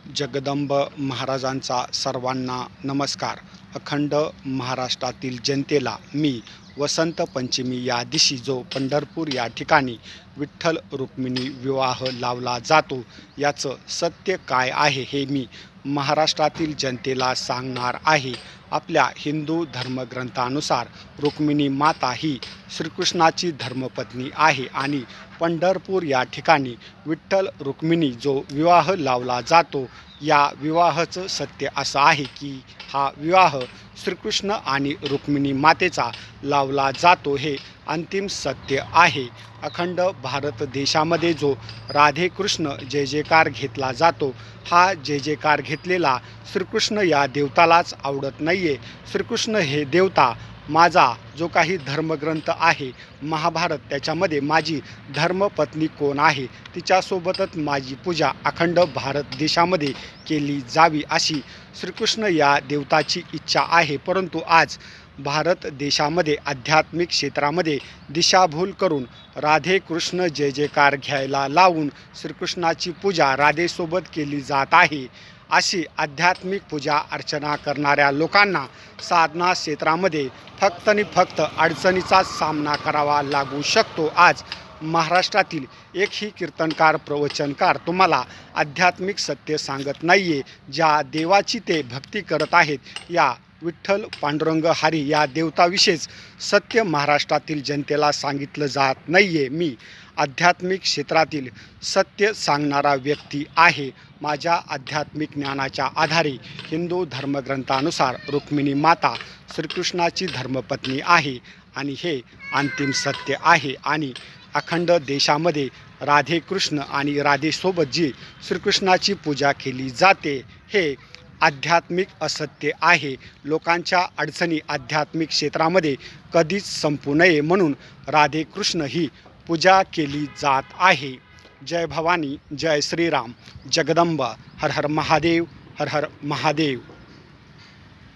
जगदंब महाराजांचा सर्वांना नमस्कार. अखंड महाराष्ट्रातील जनतेला मी वसंत पंचमी या दिवशी जो पंढरपूर या ठिकाणी विठ्ठल रुक्मिणी विवाह लावला जातो याचं सत्य काय आहे हे मी महाराष्ट्रातील जनतेला सांगणार आहे. आपल्या हिंदू धर्मग्रंथानुसार रुक्मिणी माता ही श्रीकृष्णाची धर्मपत्नी आहे आणि पंढरपूर या ठिकाणी विठ्ठल रुक्मिणी जो विवाह लावला जातो या विवाहाचं सत्य असं आहे की हा विवाह श्रीकृष्ण आणि रुक्मिणी मातेचा लावला जातो हे अंतिम सत्य आहे. अखंड भारत देशामध्ये जो राधे कृष्ण जय जयकार घेतला जातो हा जय जयकार घेतलेला श्रीकृष्ण या देवतालाच आवडत नाही आहे. श्रीकृष्ण हे देवता माझा जो काही धर्मग्रंथ आहे महाभारत त्याच्यामध्ये माझी धर्मपत्नी कोण आहे तिच्यासोबतच माझी पूजा अखंड भारत देशामध्ये केली जावी अशी श्रीकृष्ण या देवताची इच्छा आहे. परंतु आज भारत देशामध्ये आध्यात्मिक क्षेत्रामध्ये दिशाभूल करून राधे कृष्ण जय जयकार घ्यायला लावून श्रीकृष्णाची पूजा राधेसोबत केली जात आहे. अशी आध्यात्मिक पूजा अर्चना करणाऱ्या लोकांना साधना क्षेत्रामध्ये फक्त आणि फक्त अडचणीचाच सामना करावा लागू शकतो. आज महाराष्ट्रातील एकही कीर्तनकार प्रवचनकार तुम्हाला आध्यात्मिक सत्य सांगत नाही आहे. ज्या देवाची ते भक्ती करत आहेत या विठ्ठल पांडुरंग हरी या देवताविषयीच सत्य महाराष्ट्रातील जनतेला सांगितलं जात नाही आहे. मी आध्यात्मिक क्षेत्रातील सत्य सांगणारा व्यक्ती आहे. माझ्या आध्यात्मिक ज्ञानाच्या आधारे हिंदू धर्मग्रंथानुसार रुक्मिणी माता श्रीकृष्णाची धर्मपत्नी आहे आणि हे अंतिम सत्य आहे. आणि अखंड देशामध्ये राधे कृष्ण आणि राधेसोबत जी श्रीकृष्णाची पूजा केली जाते हे आध्यात्मिक असत्य आहे. लोकांच्या अडचणी आध्यात्मिक क्षेत्रामध्ये कधीच संपू नये म्हणून राधे कृष्ण ही पूजा केली जात आहे. जय भवानी, जय श्रीराम, जगदंबा, हर हर महादेव, हर हर महादेव.